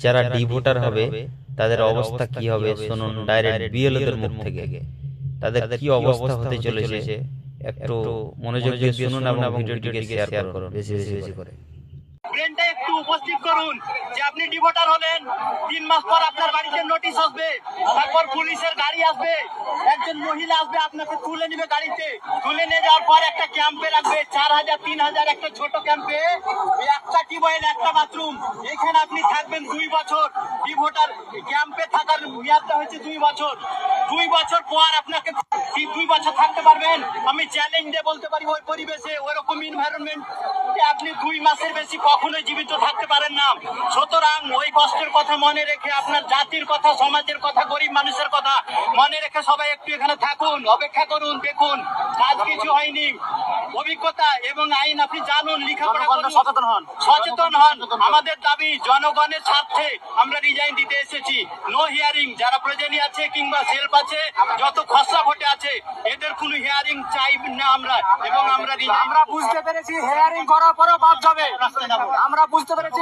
যারা D voter হবে তাদের অবস্থা কি হবে শুনুন ডাইরেক্ট বিএলওদের মুখ থেকে। তাদের কি অবস্থা হতে চলেছে একটু মনোযোগ দিয়ে শুনুন এবং ভিডিওটিকে শেয়ার করুন বেশি বেশি করে। ব্রেনটা একটু উপস্থিত করুন যে আপনি ডিভোটার হলেন, 3 মাস পর আপনার বাড়িতে নোটিশ আসবে, তারপর পুলিশের গাড়ি আসবে, একজন মহিলা আসবে আপনাকে তুলে নিবে গাড়িতে, তুলে নিয়ে যাওয়ার পর একটা ক্যাম্পে রাখবে 4,000 3,000 একটা ছোট ক্যাম্পে, একটা টিউবওয়েল একটা বাথরুম, এখানে আপনি থাকবেন 2 বছর। ডিভোটার ক্যাম্পে থাকার মেয়াদটা হচ্ছে 2 বছর। 2 বছর পর আপনাকে 2 বছর থাকতে পারবেন। আমি চ্যালেঞ্জ দিয়ে বলতে পারি ওই পরিবেশে ওইরকম এনভায়রনমেন্ট আপনি 2 মাসের বেশি কখনোই জীবিত থাকতে পারেন না। সুতরাং ওই কষ্টের কথা মনে রেখে, আপনার জাতির কথা, সমাজের কথা, গরিব মানুষের কথা মনে রেখে সবাই একটু এখানে থাকুন, অপেক্ষা করুন, দেখুন কাজ কিছু হয়নি। অভিজ্ঞতা এবং আইন আপনি জানুন, লেখাপড়া করুন, সচেতন হন। আমাদের দাবি জনগণের স্বার্থে আমরা রিজাইন দিতে এসেছি। নো হিয়ারিং, যারা প্রয়োজনী আছে কিংবা সেলফ আছে, যত খসড়া ভোটে আছে, এদের কোনো হিয়ারিং চাই না আমরা, এবং আমরা বুঝতে পেরেছি হিয়ারিং করার পরে বাদ যাবে। আমরা বুঝতে পেরেছি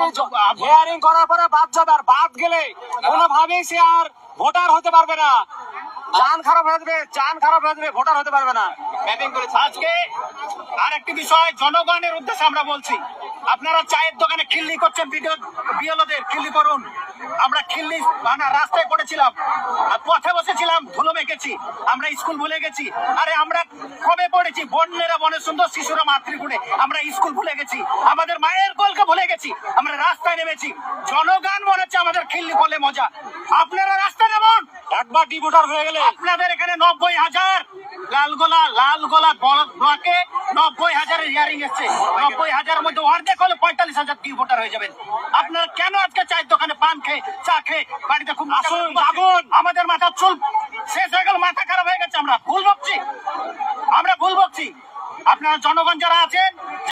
হিয়ারিং করার পরে বাদ যাবে, আর বাদ গেলে কোনোভাবেই সে আর ভোটার হতে পারবে না। চান খারাপ হয়ে যাবে, চান খারাপ হয়ে যাবে, ভোটার হতে পারবে না। আজকে আর একটি বিষয় জনগণের উদ্দেশ্যে আমরা বলছি, আপনারা চায়ের দোকানে খিল্লি করছেন, বিএলওদের খিল্লি করুন। আমরা খিল্লি রাস্তায় পড়েছিলাম, পথে বসেছিলাম, ধুলো মেখেছি, আমরা স্কুল ভুলে গেছি। আরে আমরা কবে পড়েছি? বন্যেরা বনে সুন্দর, শিশুরা মাতৃগুণে। আমরা স্কুল ভুলে গেছি, আমাদের মায়ের কোলকে ভুলে গেছি, আমরা রাস্তায় নেমেছি। জনগণ মনে হচ্ছে আমাদের খিল্লি করলে মজা। আপনারা রাস্তায় নেমন, একবার ডিভোটার হয়ে গেলে আপনাদের এখানে 90,000 লালগোলা ব্লকে 90,000 হিয়ারিং এসছে। 90,000 মধ্যে অর্ধেক হলে 45,000 ডিভোটার হয়ে যাবেন। আপনারা কেন আজকে চায়ের দোকানে পান খেয়ে, চা খেয়ে বাড়িতে খুব আসুন? আমাদের মাথা চুল শেষ হয়ে গেল, মাথা খারাপ হয়ে গেছে। আমরা ভুল বকছি। আপনারা জনগণ যারা আছেন